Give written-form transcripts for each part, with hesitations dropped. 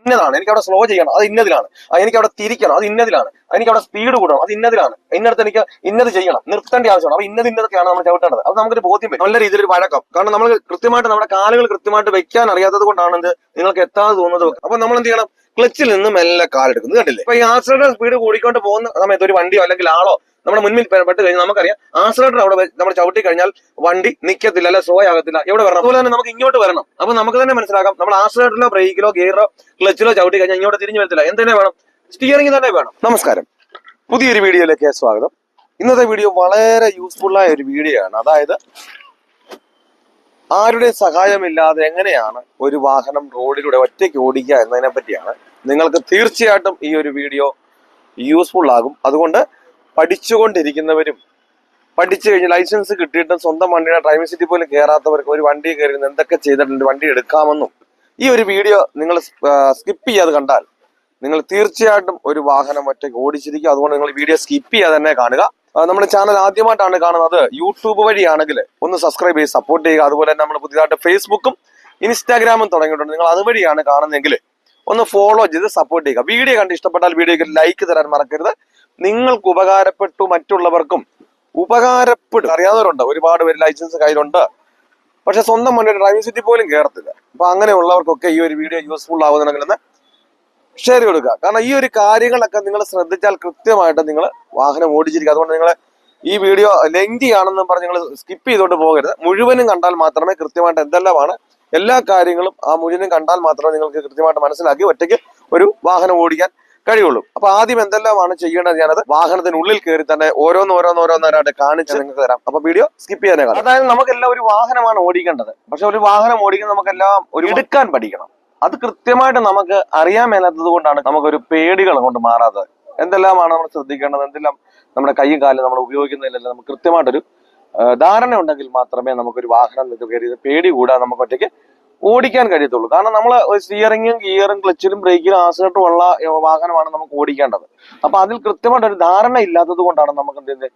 ഇന്നതാണ്, എനിക്ക് അവിടെ സ്ലോ ചെയ്യണം അത് ഇന്നതിലാണ്, എനിക്ക് അവിടെ തിരിക്കണം അത് ഇന്നതിലാണ്, എനിക്ക് അവിടെ സ്പീഡ് കൂടണം അത് ഇന്നതിലാണ്, ഇന്നടത്ത് എനിക്ക് ഇന്നത് ചെയ്യണം, നിർത്തേണ്ട ആവശ്യമാണ്. അപ്പൊ ഇന്നതൊക്കെയാണ് നമ്മൾ ചവിട്ടേണ്ടത്. അത് നമുക്കൊരു ബോധ്യം വരും, നല്ല രീതിയിൽ ഒരു വഴക്കം. കാരണം നമ്മൾ കൃത്യമായിട്ട് നമ്മുടെ കാലുകൾ കൃത്യമായിട്ട് വെക്കാൻ അറിയാത്തത് കൊണ്ടാണ് എന്ത് നിങ്ങൾക്ക് എത്താതെ തോന്നുന്നത്. അപ്പൊ നമ്മൾ എന്ത് ചെയ്യണം, ക്ലച്ചിൽ നിന്ന് മെല്ലെ കാലെടുക്കുന്നത് കണ്ടില്ലേ. അപ്പൊ ഈ ആക്സിലറേറ്റർ സ്പീഡ് കൂടിക്കൊണ്ട് പോകുന്ന സമയത്ത് ഒരു വണ്ടിയോ അല്ലെങ്കിൽ ആളോ നമ്മുടെ മുന്നിൽ പെട്ട് കഴിഞ്ഞാൽ നമുക്കറിയാം ആക്സിലറേറ്റർ അവിടെ നമ്മൾ ചവിട്ടി കഴിഞ്ഞാൽ വണ്ടി നിൽക്കത്തില്ല, അല്ലെ സ്ലോ ആകത്തില്ല. എവിടെ വരണം, അതുപോലെ തന്നെ നമുക്ക് ഇങ്ങോട്ട് വരണം. അപ്പൊ നമുക്ക് തന്നെ മനസ്സിലാക്കാം, നമ്മൾ ആക്സിലറേറ്ററിലോ ബ്രേക്കിലോ ഗിയറോ ക്ലച്ചിലോ ചവിട്ടി കഴിഞ്ഞാൽ ഇങ്ങോട്ട് തിരിഞ്ഞു വരത്തില്ല. എന്തിനെ വേണം, സ്റ്റിയറിംഗ് തന്നെ വേണം. നമസ്കാരം, പുതിയൊരു വീഡിയോയിലേക്ക് സ്വാഗതം. ഇന്നത്തെ വീഡിയോ വളരെ യൂസ്ഫുൾ ആയ ഒരു വീഡിയോ ആണ്. അതായത് ആരുടെ സഹായമില്ലാതെ എങ്ങനെയാണ് ഒരു വാഹനം റോഡിലൂടെ ഒറ്റയ്ക്ക് ഓടിക്കുക എന്നതിനെ പറ്റിയാണ്. നിങ്ങൾക്ക് തീർച്ചയായിട്ടും ഈ ഒരു വീഡിയോ യൂസ്ഫുൾ ആകും. അതുകൊണ്ട് പഠിച്ചുകൊണ്ടിരിക്കുന്നവരും പഠിച്ചു കഴിഞ്ഞ് ലൈസൻസ് കിട്ടിയിട്ടും സ്വന്തം വണ്ടിയുടെ ഡ്രൈവിംഗ് സീറ്റിൽ പോലും കയറാത്തവർക്ക് ഒരു വണ്ടി കയറി എന്തൊക്കെ ചെയ്തിട്ടുണ്ട്, വണ്ടി എടുക്കാമെന്നും ഈ ഒരു വീഡിയോ നിങ്ങൾ സ്കിപ്പ് ചെയ്യാതെ കണ്ടാൽ നിങ്ങൾ തീർച്ചയായിട്ടും ഒരു വാഹനം ഒറ്റയ്ക്ക് ഓടിച്ചിരിക്കും. അതുകൊണ്ട് നിങ്ങൾ വീഡിയോ സ്കിപ്പ് ചെയ്യാതെ തന്നെ കാണുക. നമ്മുടെ ചാനൽ ആദ്യമായിട്ടാണ് കാണുന്നത്, യൂട്യൂബ് വഴിയാണെങ്കിൽ ഒന്ന് സബ്സ്ക്രൈബ് ചെയ്ത് സപ്പോർട്ട് ചെയ്യുക. അതുപോലെ തന്നെ നമ്മൾ പുതിയതായിട്ട് ഫേസ്ബുക്കും ഇൻസ്റ്റാഗ്രാമും തുടങ്ങിയിട്ടുണ്ട്. നിങ്ങൾ അതുവഴിയാണ് കാണുന്നതെങ്കിൽ ഒന്ന് ഫോളോ ചെയ്ത് സപ്പോർട്ട് ചെയ്യുക. വീഡിയോ കണ്ട് ഇഷ്ടപ്പെട്ടാൽ വീഡിയോക്ക് ലൈക്ക് തരാൻ മറക്കരുത്. നിങ്ങൾക്ക് ഉപകാരപ്പെട്ടു, മറ്റുള്ളവർക്കും ഉപകാരപ്പെടും. അറിയാവുന്നവരുണ്ട്, ഒരുപാട് പേര് ലൈസൻസ് കയ്യിലുണ്ട്, പക്ഷെ സ്വന്തം വണ്ടിയുടെ ഡ്രൈവിംഗ് സീറ്റിൽ പോലും കയറത്തില്ല. അപ്പൊ അങ്ങനെയുള്ളവർക്കൊക്കെ ഈ ഒരു വീഡിയോ യൂസ്ഫുൾ ആവുന്നുണ്ടെങ്കിൽ ഷെയർ കൊടുക്കുക. കാരണം ഈ ഒരു കാര്യങ്ങളൊക്കെ നിങ്ങൾ ശ്രദ്ധിച്ചാൽ കൃത്യമായിട്ട് നിങ്ങൾ വാഹനം ഓടിച്ചിരിക്കുക. അതുകൊണ്ട് നിങ്ങൾ ഈ വീഡിയോ ലെങ്തി ആണെന്നും പറഞ്ഞ് നിങ്ങൾ സ്കിപ്പ് ചെയ്തോണ്ട് പോകരുത്. മുഴുവനും കണ്ടാൽ മാത്രമേ കൃത്യമായിട്ട് എന്തെല്ലാമാണ് എല്ലാ കാര്യങ്ങളും ആ മുഴുവനും കണ്ടാൽ മാത്രമേ നിങ്ങൾക്ക് കൃത്യമായിട്ട് മനസ്സിലാക്കി ഒറ്റയ്ക്ക് ഒരു വാഹനം ഓടിക്കാൻ കഴിയുള്ളൂ. അപ്പൊ ആദ്യം എന്തെല്ലാമാണ് ചെയ്യേണ്ടത് ഞാനത് വാഹനത്തിനുള്ളിൽ കയറി തന്നെ ഓരോന്നോരോന്നായിട്ട് കാണിച്ച് നിങ്ങൾക്ക് തരാം. അപ്പൊ വീഡിയോ സ്കിപ്പ് ചെയ്യാനേ കാണാം. അതായത് നമുക്കെല്ലാം ഒരു വാഹനമാണ് ഓടിക്കേണ്ടത്. പക്ഷെ ഒരു വാഹനം ഓടിക്കാൻ നമുക്കെല്ലാം ഒരു എടുക്കാൻ പഠിക്കണം. അത് കൃത്യമായിട്ട് നമുക്ക് അറിയാൻ മേലാത്തത് കൊണ്ടാണ് നമുക്കൊരു പേടികൾ കൊണ്ട് മാറാത്തത്. എന്തെല്ലാമാണ് നമ്മൾ ശ്രദ്ധിക്കേണ്ടത്, എന്തെല്ലാം നമ്മുടെ കൈയും കാലും നമ്മൾ ഉപയോഗിക്കുന്നതിലെല്ലാം നമുക്ക് കൃത്യമായിട്ടൊരു ധാരണ ഉണ്ടെങ്കിൽ മാത്രമേ നമുക്കൊരു വാഹനം കയറി പേടി കൂടാതെ നമുക്ക് ഒറ്റയ്ക്ക് ഓടിക്കാൻ കഴിയത്തുള്ളൂ. കാരണം നമ്മൾ സ്റ്റിയറിംഗും ഗിയറും ക്ലച്ചിലും ബ്രേക്കിലും ആശ്രയിച്ചും ഉള്ള വാഹനമാണ് നമുക്ക് ഓടിക്കേണ്ടത്. അപ്പൊ അതിൽ കൃത്യമായിട്ടൊരു ധാരണ ഇല്ലാത്തത് കൊണ്ടാണ് നമുക്ക് എന്ത്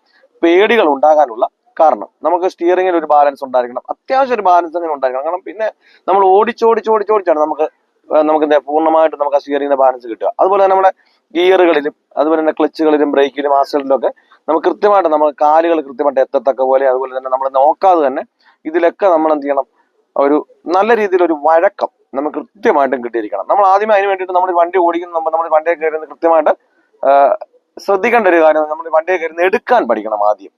പേടികൾ ഉണ്ടാകാനുള്ള കാരണം. നമുക്ക് സ്റ്റിയറിംഗിൽ ഒരു ബാലൻസ് ഉണ്ടായിരിക്കണം, അത്യാവശ്യം ഒരു ബാലൻസ് അങ്ങനെ ഉണ്ടായിരിക്കണം. കാരണം പിന്നെ നമ്മൾ ഓടിച്ചാണ് നമുക്ക് പൂർണ്ണമായിട്ട് നമുക്ക് ആ സ്റ്റിയറിംഗിന്റെ ബാലൻസ് കിട്ടുക. അതുപോലെ തന്നെ നമ്മുടെ ഗിയറുകളിലും അതുപോലെ തന്നെ ക്ലച്ചുകളിലും ബ്രേക്കിലും ആക്സിലറിലും ഒക്കെ നമുക്ക് കൃത്യമായിട്ട് നമ്മൾ കാലുകൾ കൃത്യമായിട്ട് എത്തത്തക്ക പോലെ, അതുപോലെ തന്നെ നമ്മൾ നോക്കാതെ തന്നെ ഇതിലൊക്കെ നമ്മൾ എന്ത് ചെയ്യണം, ഒരു നല്ല രീതിയിൽ ഒരു വഴക്കം നമുക്ക് കൃത്യമായിട്ടും കിട്ടിയിരിക്കണം. നമ്മൾ ആദ്യമേ അതിന് വേണ്ടിയിട്ട് നമ്മൾ വണ്ടി ഓടിക്കുന്ന മുമ്പ് നമ്മൾ വണ്ടിയെ കയറുന്നത് കൃത്യമായിട്ട് ശ്രദ്ധിക്കേണ്ട ഒരു കാര്യം, നമ്മൾ വണ്ടിയെ കയറുന്ന എടുക്കാൻ പഠിക്കണം. ആദ്യം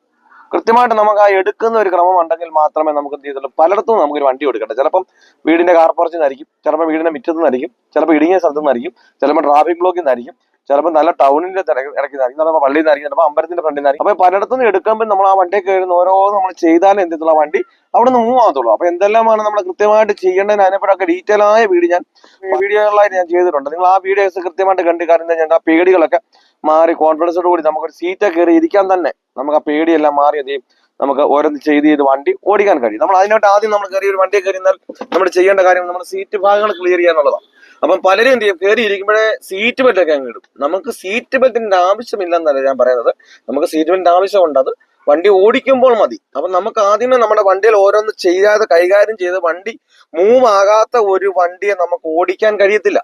കൃത്യമായിട്ട് നമുക്ക് ആ എടുക്കുന്ന ഒരു ക്രമം ഉണ്ടെങ്കിൽ മാത്രമേ നമുക്ക് എന്ത് ചെയ്തുള്ളൂ. പലയിടത്തും നമുക്കൊരു വണ്ടി എടുക്കട്ടെ. ചിലപ്പം വീടിന്റെ കാർ പോർച്ചിൽ നിന്നായിരിക്കും, ചിലപ്പോൾ വീടിന്റെ മുറ്റത്ത് നിന്നായിരിക്കും, ചിലപ്പോൾ ഇടുങ്ങിയ സ്ഥലത്തു നിന്നായിരിക്കും, ചിലപ്പോൾ ട്രാഫിക് ബ്ലോക്കിൽ നിന്നായിരിക്കും, ചിലപ്പോൾ നല്ല ടൗണിന്റെ ഇടയ്ക്കുന്നതായിരിക്കും, ചിലപ്പോൾ പള്ളിയിൽ നിന്നായിരിക്കും, ചിലപ്പോൾ അമ്പലത്തിന്റെ ഫ്രണ്ടിൽ നിന്നായിരിക്കും. അപ്പൊ പലയിടത്തുനിന്ന് എടുക്കുമ്പോൾ നമ്മൾ ആ വണ്ടിയെ കയറുന്ന ഓരോന്ന് നമ്മൾ ചെയ്താലും എന്ത് ചെയ്തുള്ള വണ്ടി അവിടെ നിന്ന് മൂവ് ആകത്തുള്ളൂ. അപ്പൊ എന്തെല്ലാമാണ് നമ്മൾ കൃത്യമായിട്ട് ചെയ്യേണ്ടതിന് അതിനെപ്പോഴൊക്കെ ഡീറ്റെയിൽ ആയ വീഡിയോകളായിട്ട് ഞാൻ ചെയ്തിട്ടുണ്ട്. നിങ്ങൾ ആ വീഡിയോസ് കൃത്യമായിട്ട് കണ്ട് കാര്യം ഞാൻ ആ പേടികളൊക്കെ മാറി കോൺഫിഡൻസോട് കൂടി നമുക്കൊരു സീറ്റൊക്കെ കയറി ഇരിക്കാൻ തന്നെ നമുക്ക് ആ പേടിയെല്ലാം മാറി അധികം നമുക്ക് ഓരോന്ന് ചെയ്ത് വണ്ടി ഓടിക്കാൻ കഴിയും. നമ്മൾ അതിനോട്ട് ആദ്യം നമ്മൾ കയറി ഒരു വണ്ടിയെ കയറിയാൽ നമ്മൾ ചെയ്യേണ്ട കാര്യം നമ്മുടെ സീറ്റ് ഭാഗങ്ങൾ ക്ലിയർ ചെയ്യാന്നുള്ളതാണ്. അപ്പം പലരും എന്ത് ചെയ്യും, കയറി ഇരിക്കുമ്പോഴേ സീറ്റ് ബെൽറ്റ് ഒക്കെ അങ്ങ് ഇടും. നമുക്ക് സീറ്റ് ബെൽറ്റിന്റെ ആവശ്യമില്ലെന്നല്ല ഞാൻ പറയുന്നത്, നമുക്ക് സീറ്റ് ബെൽറ്റിന്റെ ആവശ്യമുണ്ട്, അത് വണ്ടി ഓടിക്കുമ്പോൾ മതി. അപ്പൊ നമുക്ക് ആദ്യമേ നമ്മുടെ വണ്ടിയിൽ ഓരോന്ന് ചെയ്യാതെ കൈകാര്യം ചെയ്ത് വണ്ടി മൂവ് ആകാത്ത ഒരു വണ്ടിയെ നമുക്ക് ഓടിക്കാൻ കഴിയത്തില്ല.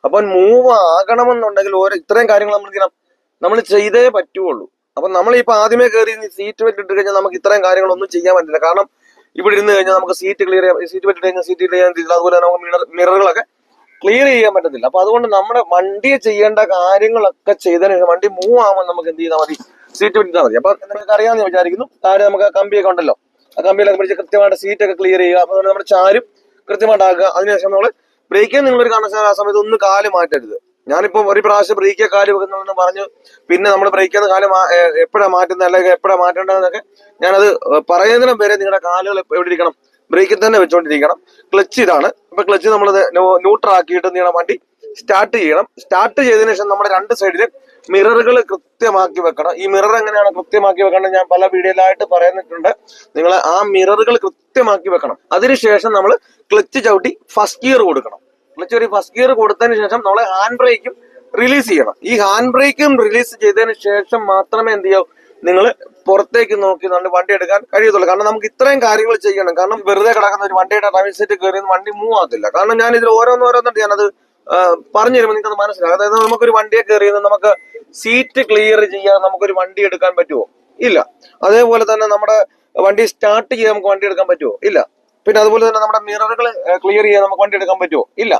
അപ്പൊ മൂവ് ആകണമെന്നുണ്ടെങ്കിൽ ഇത്രയും കാര്യങ്ങൾ നമ്മൾ ചെയ്തേ പറ്റുള്ളൂ. അപ്പൊ നമ്മളിപ്പോ ആദ്യമേ കയറി സീറ്റ് ബെൽറ്റ് ഇട്ട് കഴിഞ്ഞാൽ നമുക്ക് ഇത്രയും കാര്യങ്ങളൊന്നും ചെയ്യാൻ പറ്റില്ല. കാരണം ഇവിടെ ഇരുന്ന് കഴിഞ്ഞാൽ നമുക്ക് സീറ്റ് ക്ലിയർ ചെയ്യാം, സീറ്റ് ബെൽറ്റ് കഴിഞ്ഞാൽ സീറ്റ് ക്ലിയർ ചെയ്യാൻ പറ്റില്ല. അതുപോലെ നമുക്ക് മിററുകളൊക്കെ ക്ലിയർ ചെയ്യാൻ പറ്റത്തില്ല. അപ്പൊ അതുകൊണ്ട് നമ്മുടെ വണ്ടിയെ ചെയ്യേണ്ട കാര്യങ്ങളൊക്കെ ചെയ്തതിനു ശേഷം വണ്ടി മൂവ് ആകുമ്പോൾ നമുക്ക് എന്ത് ചെയ്താൽ മതി, സീറ്റ് ബെൽറ്റ് ഇട്ടാൽ മതി. അപ്പൊ നിങ്ങൾക്ക് അറിയാമെന്ന് വിചാരിക്കുന്നു, താഴെ നമുക്ക് കമ്പിയൊക്കെ ഉണ്ടല്ലോ, ആ കമ്പിയിലൊക്കെ പിടിച്ച് കൃത്യമായിട്ട് സീറ്റൊക്കെ ക്ലിയർ ചെയ്യുക. അപ്പൊ നമ്മുടെ ചാരും കൃത്യമായിട്ടാക്കുക. അതിനുശേഷം നമ്മൾ ബ്രേക്കിൽ നിങ്ങളൊരു കാരണവശാലും ആ സമയത്ത് ഒന്ന് കാല് മാറ്റരുത്. ഞാനിപ്പോ ഒരു പ്രാവശ്യം ബ്രേക്കിൽ കാല് വെക്കുന്നുണ്ടെന്ന് പറഞ്ഞു, പിന്നെ നമ്മൾ ബ്രേക്കിൽ നിന്ന് കാല് എപ്പോഴാണ് മാറ്റുന്നത് അല്ലെങ്കിൽ എപ്പോഴാണ് മാറ്റേണ്ടതെന്നൊക്കെ ഞാനത് പറയുന്നതിന് വരെ നിങ്ങളുടെ കാലുകൾ എവിടെ ഇരിക്കണം, ബ്രേക്കിൽ തന്നെ വെച്ചോണ്ടിരിക്കണം. ക്ലച്ച് ഇതാണ്. അപ്പൊ ക്ലച്ച് നമ്മൾ ന്യൂട്രൽ ആക്കിയിട്ട് നീളം വണ്ടി സ്റ്റാർട്ട് ചെയ്യണം. സ്റ്റാർട്ട് ചെയ്തതിനു ശേഷം നമ്മുടെ രണ്ട് സൈഡിലും മിററുകൾ കൃത്യമാക്കി വെക്കണം. ഈ മിറർ എങ്ങനെയാണ് കൃത്യമാക്കി വെക്കേണ്ടത് ഞാൻ പല വീഡിയോയിലായിട്ട് പറയുന്നിട്ടുണ്ട്. നിങ്ങൾ ആ മിററുകൾ കൃത്യമാക്കി വെക്കണം. അതിനുശേഷം നമ്മൾ ക്ലച്ച് ചവിട്ടി ഫസ്റ്റ് ഗിയർ കൊടുക്കണം. ക്ലച്ച് ഒരു ഫസ്റ്റ് ഗിയർ കൊടുത്തതിന് ശേഷം നമ്മൾ ഹാൻഡ് ബ്രേക്കും റിലീസ് ചെയ്യണം. ഈ ഹാൻഡ് ബ്രേക്കും റിലീസ് ചെയ്തതിന് ശേഷം മാത്രമേ എന്ത് ചെയ്യൂ, നിങ്ങൾ പുറത്തേക്ക് നോക്കി നല്ല വണ്ടി എടുക്കാൻ കഴിയത്തുള്ളൂ. കാരണം നമുക്ക് ഇത്രയും കാര്യങ്ങൾ ചെയ്യണം. കാരണം വെറുതെ കിടക്കുന്ന ഒരു വണ്ടിയുടെ ഡ്രൈവിംഗ് സീറ്റ് കയറി വണ്ടി മൂവ് ആകത്തില്ല. കാരണം ഞാൻ ഇതിൽ ഓരോന്നോരോന്നിട്ട് ഞാനത് പറഞ്ഞു തരുമ്പോൾ നിങ്ങൾക്ക് അത് മനസ്സിലാവും. അതായത് നമുക്കൊരു വണ്ടിയെ കയറിയത് നമുക്ക് സീറ്റ് ക്ലിയർ ചെയ്യാൻ നമുക്കൊരു വണ്ടി എടുക്കാൻ പറ്റുമോ? ഇല്ല. അതേപോലെ തന്നെ നമ്മുടെ വണ്ടി സ്റ്റാർട്ട് ചെയ്യാൻ നമുക്ക് വണ്ടി എടുക്കാൻ പറ്റുമോ? ഇല്ല. പിന്നെ അതുപോലെ തന്നെ നമ്മുടെ മിററുകൾ ക്ലിയർ ചെയ്യാൻ നമുക്ക് വണ്ടി എടുക്കാൻ പറ്റുമോ? ഇല്ല.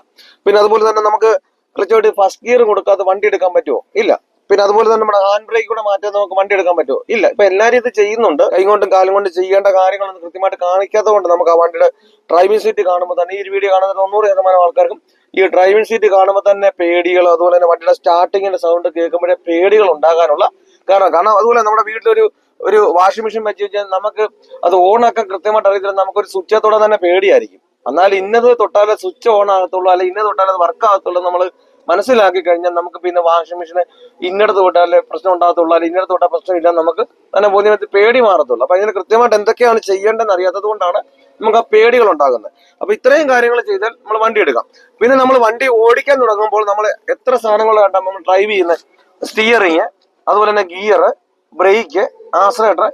പിന്നെ അതുപോലെ തന്നെ നമുക്ക് കൃത്യമായിട്ട് ഫസ്റ്റ് ഗിയർ കൊടുക്കാതെ വണ്ടി എടുക്കാൻ പറ്റുമോ? ഇല്ല. പിന്നെ അതുപോലെ തന്നെ നമ്മുടെ ഹാൻഡ് ബ്രേക്ക് കൂടെ മാറ്റാതെ നമുക്ക് വണ്ടി എടുക്കാൻ പറ്റുമോ? ഇല്ല. ഇപ്പൊ എല്ലാവരും ഇത് ചെയ്യുന്നുണ്ട്. കൈ കൊണ്ടും കാലും കൊണ്ട് ചെയ്യേണ്ട കാര്യങ്ങളൊന്നും കൃത്യമായിട്ട് കാണിക്കാത്തത് കൊണ്ട് നമുക്ക് ആ വണ്ടിയുടെ ഡ്രൈവിംഗ് സീറ്റ് കാണുമ്പോൾ തന്നെ, ഈ വീഡിയോ കാണുന്ന 90% ആൾക്കാർക്കും ഈ ഡ്രൈവിംഗ് സീറ്റ് കാണുമ്പോൾ തന്നെ പേടികൾ, അതുപോലെ തന്നെ വണ്ടിയുടെ സ്റ്റാർട്ടിങ്ങിന്റെ സൗണ്ട് കേൾക്കുമ്പോഴേ പേടികൾ ഉണ്ടാകാനുള്ള കാരണം അതുപോലെ നമ്മുടെ വീട്ടിലൊരു ഒരു വാഷിംഗ് മെഷീൻ വെച്ച് കഴിഞ്ഞാൽ നമുക്ക് അത് ഓണാക്കാൻ കൃത്യമായിട്ട് അറിയത്തില്ല. നമുക്കൊരു സ്വിച്ചത്തോടെ തന്നെ പേടിയായിരിക്കും. എന്നാൽ ഇന്നത് തൊട്ടാലേ സ്വിച്ച് ഓൺ ആകത്തുള്ളൂ, അല്ലെ ഇന്നത് തൊട്ടാലേ അത് വർക്ക് ആകത്തുള്ളൂ നമ്മൾ മനസ്സിലാക്കി കഴിഞ്ഞാൽ നമുക്ക് പിന്നെ വാഷിംഗ് മെഷീന് ഇന്നടത്ത് തൊട്ടാലേ പ്രശ്നം ഉണ്ടാകത്തുള്ളൂ, അല്ലെങ്കിൽ ഇന്നടത്ത് തൊട്ടാൽ പ്രശ്നമില്ല, നമുക്ക് തന്നെ ബോധ്യത്തിൽ പേടി മാറത്തുള്ളൂ. അപ്പൊ അതിന് കൃത്യമായിട്ട് എന്തൊക്കെയാണ് ചെയ്യേണ്ടതെന്ന് അറിയാത്തത് കൊണ്ടാണ് നമുക്ക് ആ പേടികൾ ഉണ്ടാകുന്നത്. അപ്പൊ ഇത്രയും കാര്യങ്ങൾ ചെയ്താൽ നമ്മൾ വണ്ടി എടുക്കാം. പിന്നെ നമ്മൾ വണ്ടി ഓടിക്കാൻ തുടങ്ങുമ്പോൾ നമ്മൾ എത്ര സാധനങ്ങൾ കണ്ടാൽ നമ്മൾ ഡ്രൈവ് ചെയ്യുന്ന സ്റ്റിയറിങ്, അതുപോലെ തന്നെ ഗിയർ, ബ്രേക്ക്, ആക്സിലറേറ്റർ,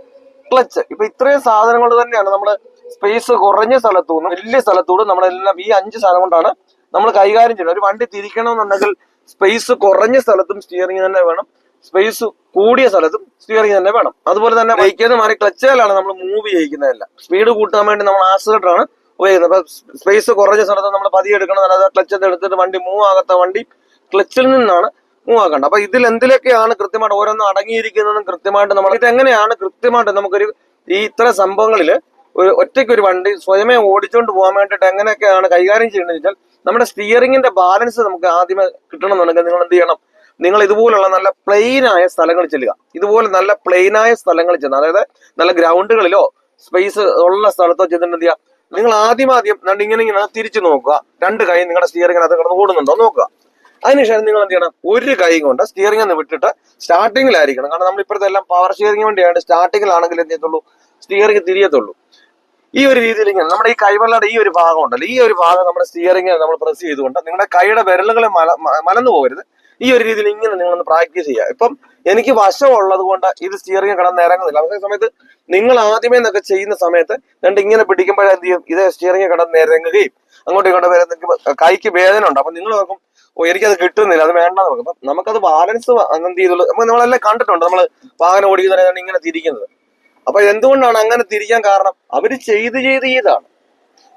ക്ലച്ച്, ഇപ്പൊ ഇത്രയും സാധനങ്ങൾ തന്നെയാണ് നമ്മൾ സ്പേസ് കുറഞ്ഞ സ്ഥലത്തുനിന്ന് വലിയ സ്ഥലത്തൂടെ നമ്മളെല്ലാം ഈ 5 സാധനം കൊണ്ടാണ് നമ്മൾ കൈകാര്യം ചെയ്യുന്നത്. ഒരു വണ്ടി തിരിക്കണമെന്നുണ്ടെങ്കിൽ സ്പേസ് കുറഞ്ഞ സ്ഥലത്തും സ്റ്റിയറിംഗ് തന്നെ വേണം, സ്പേസ് കൂടിയ സ്ഥലത്തും സ്റ്റിയറിംഗ് തന്നെ വേണം. അതുപോലെ തന്നെ ബ്രേക്കിൽ മാറി ക്ലച്ചിലാണ് നമ്മൾ മൂവ് ചെയ്യിക്കുന്നതല്ല. സ്പീഡ് കൂട്ടാൻ വേണ്ടി നമ്മൾ ആക്സിലറേറ്റർ ആണ് ഉപയോഗിക്കുന്നത്. അപ്പൊ സ്പേസ് കുറഞ്ഞ സ്ഥലത്ത് നമ്മൾ പതിയെ എടുക്കണം, അല്ലാതെ ക്ലച്ചത്ത് എടുത്തിട്ട് വണ്ടി മൂവ് ആകാത്ത വണ്ടി ക്ലച്ചിൽ നിന്നാണ് മൂവ് ആക്കേണ്ടത്. അപ്പൊ ഇതിൽ എന്തിലൊക്കെയാണ് കൃത്യമായിട്ട് ഓരോന്നും അടങ്ങിയിരിക്കുന്നതും കൃത്യമായിട്ട് നമ്മൾ ഇതെങ്ങനെയാണ് കൃത്യമായിട്ട് നമുക്കൊരു ഈ ഇത്ര സംഭവങ്ങളില് ഒരു ഒറ്റയ്ക്ക് ഒരു വണ്ടി സ്വയമേ ഓടിച്ചുകൊണ്ട് പോകാൻ വേണ്ടിയിട്ട് എങ്ങനെയൊക്കെയാണ് കൈകാര്യം ചെയ്യേണ്ടത് വെച്ചാൽ, നമ്മുടെ സ്റ്റിയറിംഗിന്റെ ബാലൻസ് നമുക്ക് ആദ്യമേ കിട്ടണമെന്നുണ്ടെങ്കിൽ നിങ്ങൾ എന്ത് ചെയ്യണം? നിങ്ങൾ ഇതുപോലുള്ള നല്ല പ്ലെയിനായ സ്ഥലങ്ങളിൽ ചെല്ലുക. ഇതുപോലെ നല്ല പ്ലെയിനായ സ്ഥലങ്ങളിൽ ചെന്ന്, അതായത് നല്ല ഗ്രൗണ്ടുകളിലോ സ്പേസ് ഉള്ള സ്ഥലത്തോ ചെന്നിട്ട് എന്ത് ചെയ്യുക? നിങ്ങൾ ആദ്യം ഇങ്ങനെ തിരിച്ചു നോക്കുക. 2 കൈ നിങ്ങളുടെ സ്റ്റിയറിംഗിനകത്ത് കിടന്ന് ഓടുന്നുണ്ടോ നോക്കുക. അതിനുശേഷം നിങ്ങൾ എന്ത് ചെയ്യണം? ഒരു കൈ കൊണ്ട് സ്റ്റിയറിംഗ് ഒന്ന് വിട്ടിട്ട് സ്റ്റാർട്ടിങ്ങിലായിരിക്കണം. കാരണം നമ്മൾ ഇപ്പോഴത്തെ എല്ലാം പവർ സ്റ്റിയറിംഗ് വേണ്ടിയാണ്. സ്റ്റാർട്ടിങ്ങിലാണെങ്കിൽ എന്ത് ചെയ്യത്തുള്ളൂ? സ്റ്റിയറിംഗ് തിരിയത്തുള്ളൂ. ഈ ഒരു രീതിയിൽ ഇങ്ങനെ നമ്മുടെ ഈ കൈവെള്ളയുടെ ഈ ഒരു ഭാഗം ഉണ്ടല്ലോ, ഈ ഒരു ഭാഗം നമ്മുടെ സ്റ്റിയറിംഗ് നമ്മൾ പ്രസ് ചെയ്തുകൊണ്ട് നിങ്ങളുടെ കൈയുടെ വിരലുകളെ മലന്നു പോകരുത്. ഈ ഒരു രീതിയിൽ ഇങ്ങനെ നിങ്ങളൊന്ന് പ്രാക്ടീസ് ചെയ്യുക. ഇപ്പം എനിക്ക് വശമുള്ളത് കൊണ്ട് ഇത് സ്റ്റിയറിംഗ് കിടന്നിറങ്ങുന്നില്ല. അതേ സമയത്ത് നിങ്ങൾ ആദ്യമേ എന്നൊക്കെ ചെയ്യുന്ന സമയത്ത് ഇങ്ങനെ പിടിക്കുമ്പോഴെന്ത് ചെയ്യും? ഇതേ സ്റ്റിയറിംഗ് കിടന്നിറങ്ങുകയും അങ്ങോട്ടും ഇങ്ങോട്ടും വരുന്ന കൈക്ക് വേദന ഉണ്ട്. അപ്പൊ നിങ്ങൾ നോക്കും, എനിക്കത് കിട്ടുന്നില്ല, അത് വേണ്ടെന്ന് നോക്കും. അപ്പൊ നമുക്കത് ബാലൻസ് എന്ത് ചെയ്തുള്ളൂ. അപ്പൊ നമ്മളെല്ലാം കണ്ടിട്ടുണ്ട്, നമ്മൾ വാഹനം ഓടിക്കുന്നവരാണ് ഇങ്ങനെ തിരിക്കുന്നത്. അപ്പൊ എന്തുകൊണ്ടാണ് അങ്ങനെ തിരിക്കാൻ കാരണം? അവര് ചെയ്താണ്.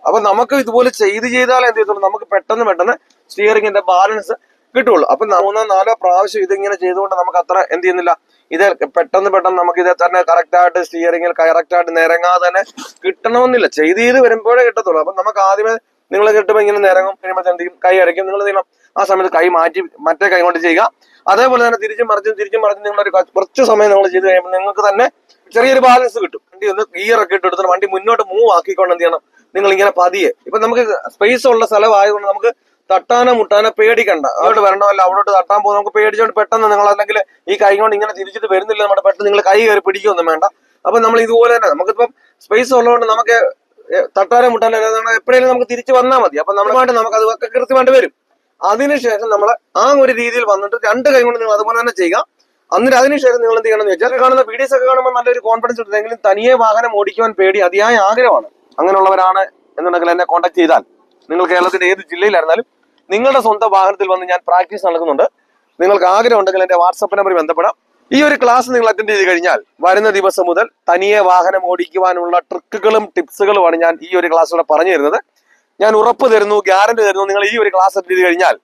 അപ്പൊ നമുക്ക് ഇതുപോലെ ചെയ്താലേ എന്ത് ചെയ്തുള്ളൂ, നമുക്ക് പെട്ടെന്ന് സ്റ്റിയറിംഗിന്റെ ബാലൻസ് കിട്ടുള്ളൂ. അപ്പൊ 3-4 പ്രാവശ്യം ഇതിങ്ങനെ ചെയ്തുകൊണ്ട് നമുക്ക് അത്ര എന്ത് ചെയ്യുന്നില്ല, ഇത് പെട്ടെന്ന് നമുക്ക് ഇതേ തന്നെ കറക്റ്റായിട്ട് സ്റ്റിയറിംഗിൽ കറക്റ്റായിട്ട് നിരങ്ങാതെ തന്നെ കിട്ടണമെന്നില്ല. ചെയ്ത് വരുമ്പോഴേ കിട്ടത്തുള്ളൂ. അപ്പൊ നമുക്ക് ആദ്യമേ നിങ്ങൾ കിട്ടുമ്പോൾ ഇങ്ങനെ നിരങ്ങും, കഴിയുമ്പോൾ എന്ത് ചെയ്യും? കൈ അടയ്ക്കും. നിങ്ങൾ ചെയ്യണം ആ സമയത്ത് കൈ മാറ്റി മറ്റേ കൈ കൊണ്ട് ചെയ്യുക. അതേപോലെ തന്നെ തിരിച്ചും മറിച്ചും നിങ്ങളൊരു കുറച്ച് സമയം നിങ്ങൾ ചെയ്ത് കഴിയുമ്പോൾ നിങ്ങൾക്ക് തന്നെ ചെറിയൊരു ബാലൻസ് കിട്ടും. വണ്ടി ഒന്ന് ഗിയർ ഒക്കെ ഇട്ടെടുത്ത് വണ്ടി മുന്നോട്ട് മൂവ് ആക്കിക്കൊണ്ട് എന്ത് ചെയ്യണം? നിങ്ങൾ ഇങ്ങനെ പതിയെ, ഇപ്പൊ നമുക്ക് സ്പേസ് ഉള്ള സ്ഥലമായതുകൊണ്ട് നമുക്ക് തട്ടാനോ മുട്ടാനോ പേടിക്കണ്ട. അങ്ങോട്ട് വരണമല്ല, അവിടോട്ട് തട്ടാൻ പോകും. നമുക്ക് പേടിച്ചോണ്ട് പെട്ടെന്ന് നിങ്ങൾ അല്ലെങ്കിൽ ഈ കൈ കൊണ്ട് ഇങ്ങനെ തിരിച്ചിട്ട് വരുന്നില്ല, നമ്മുടെ പെട്ടെന്ന് നിങ്ങൾ കൈ കയറി പിടിക്കൊന്നും വേണ്ട. അപ്പൊ നമ്മൾ ഇതുപോലെ തന്നെ നമുക്കിപ്പം സ്പേസ് ഉള്ളതുകൊണ്ട് നമുക്ക് തട്ടാനോ മുട്ടാനോ എപ്പോഴേലും നമുക്ക് തിരിച്ചു വന്നാൽ മതി. അപ്പൊ നമ്മളുമായിട്ട് നമുക്ക് അതൊക്കെ കൃത്യമായിട്ട് വരും. അതിനുശേഷം നമ്മൾ ആ ഒരു രീതിയിൽ വന്നിട്ട് 2 കൈ കൊണ്ട് നിങ്ങൾ അതുപോലെ തന്നെ ചെയ്യുക. എന്നിട്ട് അതിനുശേഷം നിങ്ങൾ എന്ത് ചെയ്യണം എന്ന് വെച്ചാൽ, കാണുന്ന വീഡിയോസ് ഒക്കെ കാണുമ്പോൾ നല്ലൊരു കോൺഫിഡൻസ് ഉണ്ടെങ്കിലും തനിയെ വാഹനം ഓടിക്കുവാൻ പേടി അതിയായ ആഗ്രഹമാണ്. അങ്ങനെയുള്ളവരാണ് എന്നുണ്ടെങ്കിൽ എന്നെ കോൺടാക്ട് ചെയ്താൽ, നിങ്ങൾ കേരളത്തിന്റെ ഏത് ജില്ലയിലായിരുന്നാലും നിങ്ങളുടെ സ്വന്തം വാഹനത്തിൽ വന്ന് ഞാൻ പ്രാക്ടീസ് നൽകുന്നുണ്ട്. നിങ്ങൾക്ക് ആഗ്രഹം ഉണ്ടെങ്കിൽ എന്റെ വാട്സപ്പ് നമ്പറിൽ ബന്ധപ്പെടാം. ഈ ഒരു ക്ലാസ് നിങ്ങൾ അറ്റൻഡ് ചെയ്ത് കഴിഞ്ഞാൽ വരുന്ന ദിവസം മുതൽ തനിയെ വാഹനം ഓടിക്കുവാനുള്ള ട്രിക്കുകളും ടിപ്സുകളുമാണ് ഞാൻ ഈ ഒരു ക്ലാസ്സിലൂടെ പറഞ്ഞു തരുന്നത്. ഞാൻ ഉറപ്പ് തരുന്നു, ഗ്യാരണ്ടി തരുന്നു, നിങ്ങൾ ഈ ഒരു ക്ലാസ് അറ്റൻഡ് ചെയ്ത് കഴിഞ്ഞാൽ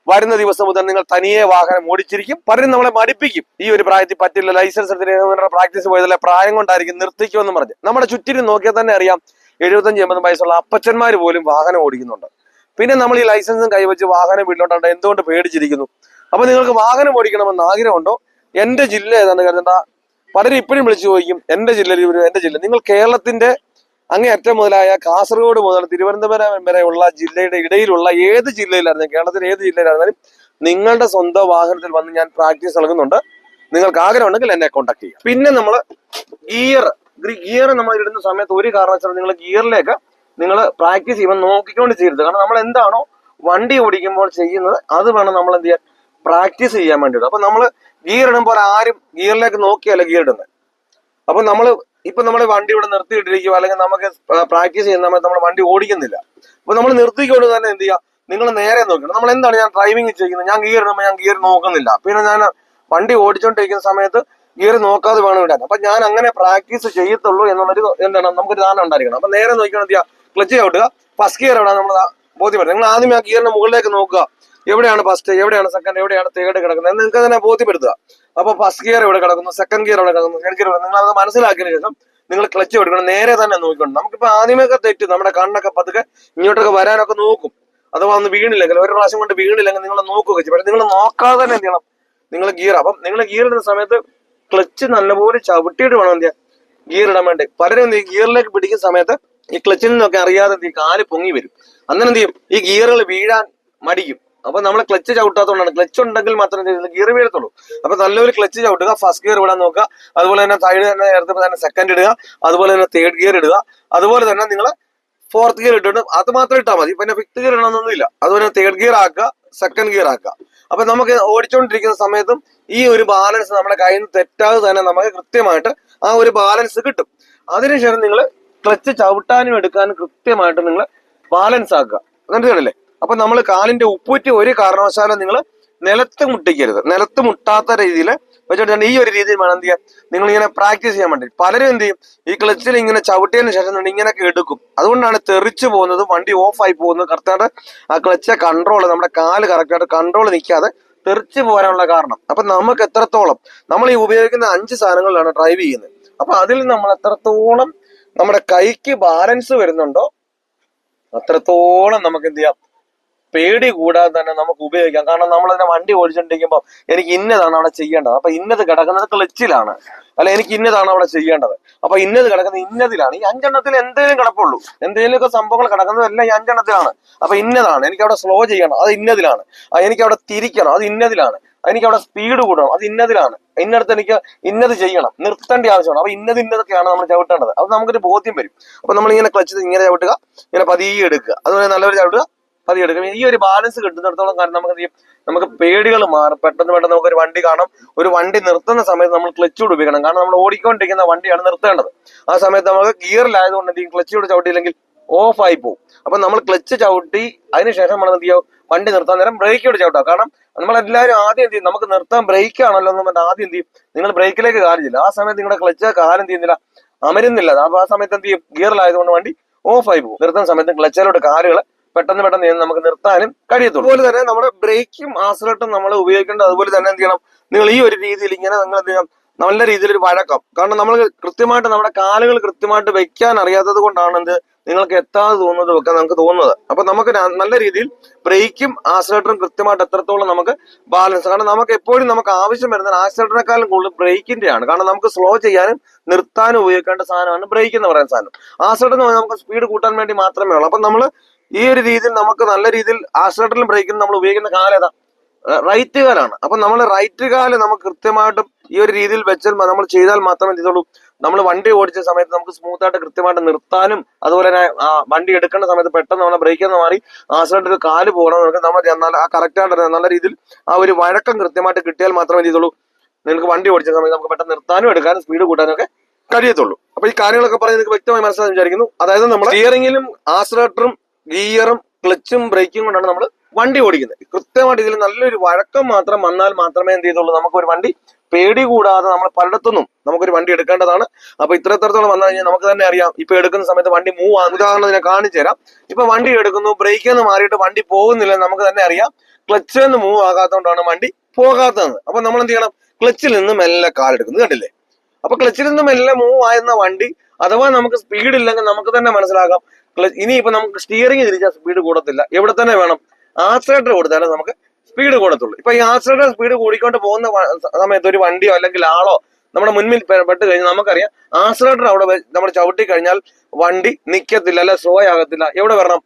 വരുന്ന ദിവസം മുതൽ നിങ്ങൾ തനിയെ വാഹനം ഓടിച്ചിരിക്കും. പലരും നമ്മളെ മടിപ്പിക്കും, ഈ ഒരു പ്രായത്തിൽ പറ്റില്ല, ലൈസൻസ് എടുത്തിട്ട് പ്രാക്ടീസ് പോയതല്ല, പ്രായം കൊണ്ടായിരിക്കും, നിർത്തിക്കുമെന്ന് പറഞ്ഞ്. നമ്മുടെ ചുറ്റിനും നോക്കിയാൽ തന്നെ അറിയാം, 75-80 വയസ്സുള്ള അപ്പച്ചന്മാർ പോലും വാഹനം ഓടിക്കുന്നുണ്ട്. പിന്നെ നമ്മൾ ഈ ലൈസൻസും കൈവച്ച് വാഹനം വീട്ടിലോട്ടുണ്ട് എന്തുകൊണ്ട് പേടിച്ചിരിക്കുന്നു? അപ്പൊ നിങ്ങൾക്ക് വാഹനം ഓടിക്കണമെന്ന് ആഗ്രഹമുണ്ടോ? എന്റെ ജില്ല ഏതാണെന്ന് കരുതണ്ട. പലരും ഇപ്പോഴും വിളിച്ചു ചോദിക്കും, എന്റെ ജില്ല. നിങ്ങൾ കേരളത്തിന്റെ അങ്ങേയറ്റം മുതലായ കാസർഗോഡ് മുതൽ തിരുവനന്തപുരം വരെയുള്ള ജില്ലയുടെ ഇടയിലുള്ള ഏത് ജില്ലയിലായിരുന്നാലും, കേരളത്തിലെ ഏത് ജില്ലയിലായിരുന്നാലും നിങ്ങളുടെ സ്വന്തം വാഹനത്തിൽ വന്ന് ഞാൻ പ്രാക്ടീസ് നൽകുന്നുണ്ട്. നിങ്ങൾക്ക് ആഗ്രഹം ഉണ്ടെങ്കിൽ എന്നെ കോൺടാക്ട് ചെയ്യുക. പിന്നെ നമ്മൾ ഗിയർ നമ്മൾ ഇടുന്ന സമയത്ത് ഒരു കാരണവശാലും നിങ്ങൾ ഗിയറിലേക്ക് നിങ്ങൾ പ്രാക്ടീസ് ചെയ്യുമ്പോൾ നോക്കിക്കൊണ്ട് ചെയ്യരുത്. കാരണം നമ്മൾ എന്താണോ വണ്ടി ഓടിക്കുമ്പോൾ ചെയ്യുന്നത് അത് വേണം നമ്മൾ എന്ത് ചെയ്യാൻ, പ്രാക്ടീസ് ചെയ്യാൻ വേണ്ടിയിട്ട്. അപ്പൊ നമ്മൾ ഗിയർ ഇടുമ്പോൾ ആരും ഗിയറിലേക്ക് നോക്കിയല്ല ഗിയർ ഇടുന്നത്. അപ്പൊ നമ്മൾ വണ്ടി ഇവിടെ നിർത്തിയിട്ടിരിക്കുക, അല്ലെങ്കിൽ നമുക്ക് പ്രാക്ടീസ് ചെയ്യുന്ന സമയത്ത് നമ്മൾ വണ്ടി ഓടിക്കുന്നില്ല. അപ്പൊ നമ്മൾ നിർത്തിക്കൊണ്ട് തന്നെ എന്ത് ചെയ്യുക, നിങ്ങൾ നേരെ നോക്കണം. നമ്മൾ എന്താണ് ഞാൻ ഡ്രൈവിംഗ് ചെയ്യുന്നത്, ഞാൻ ഗിയർ ഇടുമ്പോൾ ഞാൻ ഗിയർ നോക്കുന്നില്ല. പിന്നെ ഞാൻ വണ്ടി ഓടിച്ചോണ്ടിരിക്കുന്ന സമയത്ത് ഗിയർ നോക്കാതെ വേണം ഇടാൻ. അപ്പൊ ഞാൻ അങ്ങനെ പ്രാക്ടീസ് ചെയ്യത്തുള്ളൂ എന്നുള്ളൊരു എന്താണ് നമുക്കൊരു ധാരണ ഉണ്ടായിരിക്കണം. അപ്പൊ നേരെ നോക്കിയാൽ ക്ലച്ച് ചവിട്ടുക, ഫസ്റ്റ് ഗിയർ എവിടെ നമ്മൾ ബോധ്യപ്പെടും. നിങ്ങൾ ആദ്യം ആ ഗിയറിന്റെ മുകളിലേക്ക് നോക്കുക, എവിടെയാണ് ഫസ്റ്റ്, എവിടെയാണ് സെക്കൻഡ്, എവിടെയാണ് തേർഡ് കിടക്കുന്നത് എന്ന് നിങ്ങൾക്ക് തന്നെ ബോധ്യപ്പെടുത്തുക. അപ്പൊ ഫസ്റ്റ് ഗിയർ എവിടെ കിടക്കുന്നു, സെക്കൻഡ് ഗിയർ എവിടെ കിടക്കുന്നു, തേർഡ് ഗിയർ, നിങ്ങൾ അത് മനസ്സിലാക്കിയതിനു ശേഷം നിങ്ങൾ ക്ലച്ച് കൊടുക്കണം. നേരെ തന്നെ നോക്കിക്കൊണ്ട് നമുക്കിപ്പോ ആദ്യമൊക്കെ തെറ്റ്, നമ്മുടെ കണ്ണൊക്കെ പതുക്കെ ഇങ്ങോട്ടൊക്കെ വരാനൊക്കെ നോക്കും. അഥവാ ഒന്ന് വീണില്ലെങ്കിൽ, ഒരു പ്രാവശ്യം കൊണ്ട് വീണില്ലെങ്കിൽ നിങ്ങൾ നോക്കുക. പക്ഷെ നിങ്ങൾ നോക്കാതെ തന്നെ എന്ത് ചെയ്യണം, നിങ്ങൾ ഗിയർ, അപ്പം നിങ്ങൾ ഗിയർ ഇടുന്ന സമയത്ത് ക്ലച്ച് നല്ലപോലെ ചവിട്ടിയിട്ട് വേണം എന്ത് ചെയ്യാൻ ഗിയർ ഇടാൻ വേണ്ടി. പലരും ഈ ഗിയറിലേക്ക് പിടിക്കുന്ന സമയത്ത് ഈ ക്ലച്ചിൽ നിന്നൊക്കെ അറിയാതെ ഈ കാല് പൊങ്ങി വരും. അന്നേരം എന്ത് ചെയ്യും, ഈ ഗിയറുകൾ വീഴാൻ മടിക്കും. അപ്പൊ നമ്മൾ ക്ലച്ച് ചവിട്ടാത്തതുകൊണ്ടാണ്. ക്ലച്ച് ഉണ്ടെങ്കിൽ മാത്രമേ ഗിയർ വീഴത്തുള്ളൂ. അപ്പൊ നല്ലൊരു ക്ലച്ച് ചവിട്ടുക, ഫസ്റ്റ് ഗിയർ വിടാൻ നോക്കുക, അതുപോലെ തന്നെ സൈഡ് തന്നെ നേരത്തെ തന്നെ സെക്കൻഡ് ഇടുക, അതുപോലെ തന്നെ തേർഡ് ഗിയർ ഇടുക, അതുപോലെ തന്നെ നിങ്ങൾ ഫോർത്ത് ഗിയർ ഇട്ടിട്ട് അത് മാത്രം ഇട്ടാൽ മതി. പിന്നെ ഫിഫ്ത്ത് ഗിയർ ഇടണമെന്നൊന്നുമില്ല. അതുപോലെ തേർഡ് ഗിയർ ആക്കുക, സെക്കൻഡ് ഗിയർ ആക്കുക. അപ്പൊ നമുക്ക് ഓടിച്ചുകൊണ്ടിരിക്കുന്ന സമയത്തും ഈ ഒരു ബാലൻസ് നമ്മുടെ കയ്യിൽ നിന്ന് തെറ്റാതെ തന്നെ നമുക്ക് കൃത്യമായിട്ട് ആ ഒരു ബാലൻസ് കിട്ടും. അതിനുശേഷം നിങ്ങൾ ക്ലച്ച് ചവിട്ടാനും എടുക്കാനും കൃത്യമായിട്ട് നിങ്ങൾ ബാലൻസ് ആക്കുക. എന്നിട്ട് അപ്പൊ നമ്മൾ കാലിന്റെ ഉപ്പൂറ്റി ഒരു കാരണവശാലും നിങ്ങൾ നിലത്ത് മുട്ടിക്കരുത്. നിലത്ത് മുട്ടാത്ത രീതിയിൽ വെച്ചിട്ട് ഈ ഒരു രീതിയിൽ വേണം എന്ത് ചെയ്യാൻ, നിങ്ങൾ ഇങ്ങനെ പ്രാക്ടീസ് ചെയ്യാൻ വേണ്ടി. പലരും എന്ത് ചെയ്യും, ഈ ക്ലച്ചിൽ ഇങ്ങനെ ചവിട്ടിയതിന് ശേഷം ഇങ്ങനെയൊക്കെ എടുക്കും. അതുകൊണ്ടാണ് തെറിച്ചു പോകുന്നത്, വണ്ടി ഓഫ് ആയി പോകുന്നത്. കറക്റ്റായിട്ട് ആ ക്ലച്ച് കൺട്രോൾ, നമ്മുടെ കാല് കറക്റ്റായിട്ട് കൺട്രോൾ നിൽക്കാതെ തെറിച്ചു പോരാനുള്ള കാരണം. അപ്പൊ നമുക്ക് എത്രത്തോളം നമ്മൾ ഈ ഉപയോഗിക്കുന്ന 5 സാധനങ്ങളിലാണ് ഡ്രൈവ് ചെയ്യുന്നത്. അപ്പൊ അതിൽ നമ്മൾ എത്രത്തോളം നമ്മുടെ കൈക്ക് ബാലൻസ് വരുന്നുണ്ടോ അത്രത്തോളം നമുക്ക് എന്ത് ചെയ്യാം, പേടി കൂടാതെ തന്നെ നമുക്ക് ഉപയോഗിക്കാം. കാരണം നമ്മൾ തന്നെ വണ്ടി ഓടിച്ചോണ്ടിരിക്കുമ്പോൾ എനിക്ക് ഇന്നതാണ് അവിടെ ചെയ്യേണ്ടത്, അപ്പൊ ഇന്നത് കിടക്കുന്നത് ക്ലച്ചിലാണ്, അല്ല എനിക്ക് ഇന്നതാണ് അവിടെ ചെയ്യേണ്ടത്, അപ്പൊ ഇന്നത് കിടക്കുന്നത് ഇന്നതിലാണ്. ഈ 5 എണ്ണത്തിൽ എന്തേലും കിടപ്പുള്ളൂ, എന്തെങ്കിലുമൊക്കെ സംഭവങ്ങൾ കിടക്കുന്നത് എല്ലാം ഈ 5 എണ്ണത്തിലാണ്. അപ്പൊ ഇന്നതാണ്, എനിക്ക് അവിടെ സ്ലോ ചെയ്യണം, അത് ഇന്നതിലാണ്. എനിക്ക് അവിടെ തിരിക്കണം, അത് ഇന്നതിലാണ്. എനിക്ക് അവിടെ സ്പീഡ് കൂടണം, അത് ഇന്നതിലാണ്. ഇന്നടത്ത് എനിക്ക് ഇന്നത് ചെയ്യണം, നിർത്തേണ്ട ആവശ്യമാണ്. അപ്പൊ ഇന്നതൊക്കെയാണ് നമ്മൾ ചവിട്ടേണ്ടത്. അത് നമുക്കൊരു ബോധ്യം വരും. അപ്പൊ നമ്മൾ ഇങ്ങനെ ക്ലച്ച് ഇങ്ങനെ ചവിട്ടുക, ഇങ്ങനെ പതിയെ എടുക്കുക, അതുപോലെ നല്ലൊരു ചവിട്ടുക, പതിയെ എടുക്കുക. ഈ ഒരു ബാലൻസ് കിട്ടുന്നിടത്തോളം കാരണം നമുക്ക് പേടികൾ മാറും. പെട്ടെന്ന് നമുക്കൊരു വണ്ടി കാണാം, ഒരു വണ്ടി നിർത്തുന്ന സമയത്ത് നമ്മൾ ക്ലച്ച് കൂടെ ഉപയോഗിക്കണം. കാരണം നമ്മൾ ഓടിക്കൊണ്ടിരിക്കുന്ന വണ്ടിയാണ് നിർത്തേണ്ടത്. ആ സമയത്ത് നമുക്ക് ഗിയറിലായതുകൊണ്ട് ഈ ക്ലച്ച് കൂടെ ചവിട്ടിയില്ലെങ്കിൽ ഓഫ് ആയി പോകും. അപ്പൊ നമ്മൾ ക്ലച്ച് ചവിട്ടി അതിനുശേഷം നമ്മൾ എന്ത് ചെയ്യുക, വണ്ടി നിർത്താൻ നേരം ബ്രേക്കോട് ചവിട്ടാം. കാരണം നമ്മളെല്ലാവരും ആദ്യം എന്ത് ചെയ്യും, നമുക്ക് നിർത്താൻ ബ്രേക്ക് ആണല്ലോ എന്ന് പറഞ്ഞാൽ ആദ്യം എന്ത് ചെയ്യും, നിങ്ങൾ ബ്രേക്കിലേക്ക് കാലില്ല. ആ സമയത്ത് നിങ്ങളുടെ ക്ലച്ച് കാലം ചെയ്യുന്നില്ല, അമരുന്നില്ല. അപ്പൊ ആ സമയത്ത് എന്ത് ചെയ്യും, ഗിയറിലായതുകൊണ്ട് വണ്ടി ഓഫ് ആയി പോകും. നിർത്തുന്ന സമയത്ത് ക്ലച്ചിലോട്ട് കാലുകൾ പെട്ടെന്ന് നമുക്ക് നിർത്താനും കഴിയത്തുള്ളൂ. അതുപോലെ തന്നെ നമ്മുടെ ബ്രേക്കും ആക്സിലറേറ്ററും നമ്മൾ ഉപയോഗിക്കേണ്ടത്. അതുപോലെ തന്നെ എന്ത് ചെയ്യണം, നിങ്ങൾ ഈ ഒരു രീതിയിൽ ഇങ്ങനെ നിങ്ങൾ എന്ത് ചെയ്യണം, നല്ല രീതിയിൽ ഒരു വഴക്കം. കാരണം നമ്മൾ കൃത്യമായിട്ട് നമ്മുടെ കാലുകൾ കൃത്യമായിട്ട് വെക്കാൻ അറിയാത്തത് കൊണ്ടാണ് എന്ത് നിങ്ങൾക്ക് എത്താതെ തോന്നുന്നത് വെക്കാൻ നമുക്ക് തോന്നുന്നത്. അപ്പൊ നമുക്ക് നല്ല രീതിയിൽ ബ്രേക്കും ആക്സിലറേറ്ററും കൃത്യമായിട്ട് എത്രത്തോളം നമുക്ക് ബാലൻസ്. കാരണം നമുക്ക് എപ്പോഴും നമുക്ക് ആവശ്യം വരുന്നത് ആക്സിലറേറ്ററിനെക്കാളും കൂടുതൽ ബ്രേക്കിന്റെയാണ്. കാരണം നമുക്ക് സ്ലോ ചെയ്യാനും നിർത്താനും ഉപയോഗിക്കേണ്ട സാധനമാണ് ബ്രേക്ക് എന്ന് പറയുന്ന സാധനം. ആക്സിലറേറ്റർ എന്ന് പറഞ്ഞാൽ നമുക്ക് സ്പീഡ് കൂട്ടാൻ വേണ്ടി മാത്രമേ ഉള്ളൂ. അപ്പൊ നമ്മൾ ഈ ഒരു രീതിയിൽ നമുക്ക് നല്ല രീതിയിൽ ആക്സിലറേറ്ററിലും ബ്രേക്കിലും നമ്മൾ ഉപയോഗിക്കുന്ന കാലേതാ, റൈറ്റ് കാലാണ്. അപ്പൊ നമ്മൾ റൈറ്റ് കാല് നമുക്ക് കൃത്യമായിട്ടും ഈ ഒരു രീതിയിൽ വെച്ചാൽ നമ്മൾ ചെയ്താൽ മാത്രമേ ചെയ്തോളൂ. നമ്മൾ വണ്ടി ഓടിച്ച സമയത്ത് നമുക്ക് സ്മൂത്ത് ആയിട്ട് കൃത്യമായിട്ട് നിർത്താനും, അതുപോലെ തന്നെ വണ്ടി എടുക്കേണ്ട സമയത്ത് പെട്ടെന്ന് നമ്മളെ ബ്രേക്കിൽ നിന്ന് മാറി ആക്സിലറേറ്റർ കാല് പോകണം. നമ്മൾ ആ കറക്റ്റായിട്ട് നല്ല രീതിയിൽ ആ ഒരു വഴക്കം കൃത്യമായിട്ട് കിട്ടിയാൽ മാത്രമേ ചെയ്തോളൂ നിങ്ങൾക്ക് വണ്ടി ഓടിച്ച സമയത്ത് നമുക്ക് പെട്ടെന്ന് നിർത്താനും എടുക്കാനും സ്പീഡ് കൂട്ടാനും ഒക്കെ കഴിയത്തുള്ളൂ. അപ്പൊ ഈ കാര്യങ്ങളൊക്കെ പറഞ്ഞ് നിങ്ങൾക്ക് വ്യക്തമായി മനസ്സിലാക്കാൻ വിചാരിക്കുന്നു. അതായത് നമ്മൾ സ്റ്റിയറിംഗിലും ആക്സിലറേറ്ററും ഗിയറും ക്ലച്ചും ബ്രേക്കും കൊണ്ടാണ് നമ്മൾ വണ്ടി ഓടിക്കുന്നത്. കൃത്യമായിട്ട് ഇതിൽ നല്ലൊരു വഴക്കം മാത്രം വന്നാൽ മാത്രമേ എന്ത് ചെയ്തുള്ളൂ, നമുക്കൊരു വണ്ടി പേടി കൂടാതെ നമ്മൾ പലയിടത്തുനിന്നും നമുക്കൊരു വണ്ടി എടുക്കേണ്ടതാണ്. അപ്പൊ ഇത്രത്തോളം വന്നു കഴിഞ്ഞാൽ നമുക്ക് തന്നെ അറിയാം, ഇപ്പൊ എടുക്കുന്ന സമയത്ത് വണ്ടി മൂവ് ആകും. ഉദാഹരണത്തിന് കാണിച്ചു തരാം. ഇപ്പൊ വണ്ടി എടുക്കുന്നു, ബ്രേക്കിൽ നിന്ന് മാറിയിട്ട് വണ്ടി പോകുന്നില്ല, നമുക്ക് തന്നെ അറിയാം ക്ലച്ചിൽ നിന്ന് മൂവ് ആകാത്തതുകൊണ്ടാണ് വണ്ടി പോകാത്തത്. അപ്പൊ നമ്മൾ എന്ത് ചെയ്യണം, ക്ലച്ചിൽ നിന്ന് മെല്ലെ കാലെടുക്കുന്നത് കണ്ടില്ലേ. അപ്പൊ ക്ലച്ചിൽ നിന്ന് മെല്ലെ മൂവ് ആയിരുന്ന വണ്ടി അഥവാ നമുക്ക് സ്പീഡ് ഇല്ലെങ്കിൽ നമുക്ക് തന്നെ മനസ്സിലാക്കാം ഇനിയിപ്പോ നമുക്ക് സ്റ്റിയറിംഗ് തിരിച്ചാൽ സ്പീഡ് കൂടത്തില്ല. എവിടെ തന്നെ വേണം, ആക്സിലറേറ്റർ കൊടുത്താലേ നമുക്ക് സ്പീഡ് കൂടത്തുള്ളൂ. ഇപ്പൊ ഈ ആക്സിലറേറ്റർ സ്പീഡ് കൂടിക്കൊണ്ട് പോകുന്ന സമയത്ത് ഒരു വണ്ടിയോ അല്ലെങ്കിൽ ആളോ നമ്മുടെ മുൻപിൽ പെട്ട് കഴിഞ്ഞാൽ നമുക്കറിയാം ആക്സിലറേറ്റർ അവിടെ നമ്മൾ ചവിട്ടി കഴിഞ്ഞാൽ വണ്ടി നിൽക്കത്തില്ല, അല്ലെ സ്ലോ ആകത്തില്ല. എവിടെ വരണം,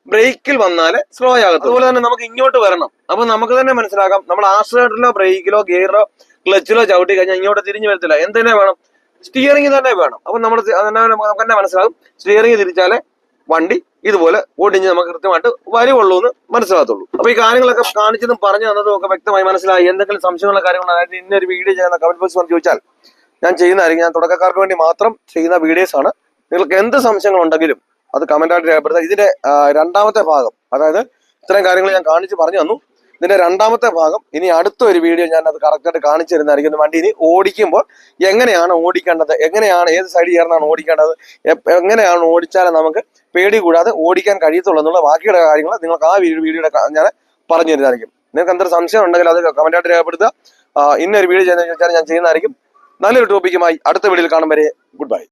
ബ്രേക്കിൽ വന്നാലേ സ്ലോ ആകത്തുള്ളൂ. അതുപോലെ തന്നെ നമുക്ക് ഇങ്ങോട്ട് വരണം. അപ്പൊ നമുക്ക് തന്നെ മനസ്സിലാക്കാം, നമ്മൾ ആക്സിലറേറ്ററിലോ ബ്രേക്കിലോ ഗിയറിലോ ക്ലച്ചിലോ ചവിട്ടി കഴിഞ്ഞാൽ ഇങ്ങോട്ട് തിരിഞ്ഞു വരത്തില്ല. എന്തിനാ വേണം, സ്റ്റിയറിംഗ് തന്നെ വേണം. അപ്പൊ നമ്മൾ നമുക്ക് തന്നെ മനസ്സിലാകും, സ്റ്റിയറിംഗ് തിരിച്ചാലേ വണ്ടി ഇതുപോലെ ഓടിഞ്ഞ് നമുക്ക് കൃത്യമായിട്ട് വരുവുള്ളൂ എന്ന് മനസ്സിലാകത്തുള്ളൂ. അപ്പൊ ഈ കാര്യങ്ങളൊക്കെ കാണിച്ചതും പറഞ്ഞു തന്നതും ഒക്കെ വ്യക്തമായി മനസ്സിലായി. എന്തെങ്കിലും സംശയമുള്ള കാര്യങ്ങൾ, അതായത് ഇന്നൊരു വീഡിയോ ചെയ്യുന്ന കമന്റ് ബോക്സ് വന്ന് ചോദിച്ചാൽ ഞാൻ ചെയ്യുന്നതായിരിക്കും. ഞാൻ തുടക്കക്കാർക്ക് വേണ്ടി മാത്രം ചെയ്യുന്ന വീഡിയോസ് ആണ്. നിങ്ങൾക്ക് എന്ത് സംശയങ്ങൾ ഉണ്ടെങ്കിലും അത് കമന്റ് ആയിട്ട് രേഖപ്പെടുത്തുക. ഇതിന്റെ രണ്ടാമത്തെ ഭാഗം, അതായത് ഇത്രയും കാര്യങ്ങൾ ഞാൻ കാണിച്ച് പറഞ്ഞു തന്നു. ഇതിന്റെ രണ്ടാമത്തെ ഭാഗം ഇനി അടുത്ത ഒരു വീഡിയോ ഞാൻ അത് കറക്റ്റായിട്ട് കാണിച്ചു തരുന്നതായിരിക്കും. വണ്ടി ഇനി ഓടിക്കുമ്പോൾ എങ്ങനെയാണ് ഓടിക്കേണ്ടത്, എങ്ങനെയാണ് ഏത് സൈഡിൽ ചേർന്നാണ് ഓടിക്കേണ്ടത്, എങ്ങനെയാണ് ഓടിച്ചാൽ നമുക്ക് പേടി കൂടാതെ ഓടിക്കാൻ കഴിയത്തുള്ളൂ എന്നുള്ള ബാക്കിയുടെ കാര്യങ്ങൾ നിങ്ങൾക്ക് ആ വീഡിയോയുടെ ഞാൻ പറഞ്ഞു തരുന്നതായിരിക്കും. നിങ്ങൾക്ക് എന്തൊരു സംശയം ഉണ്ടെങ്കിൽ അത് കമന്റായിട്ട് രേഖപ്പെടുത്തുക. ഇന്നൊരു വീഡിയോ ചെയ്യുന്നതെന്ന് ചോദിച്ചാൽ ഞാൻ ചെയ്യുന്നതായിരിക്കും. നല്ലൊരു ടോപ്പിക്കുമായി അടുത്ത വീഡിയോയിൽ കാണും വരെ ഗുഡ് ബൈ.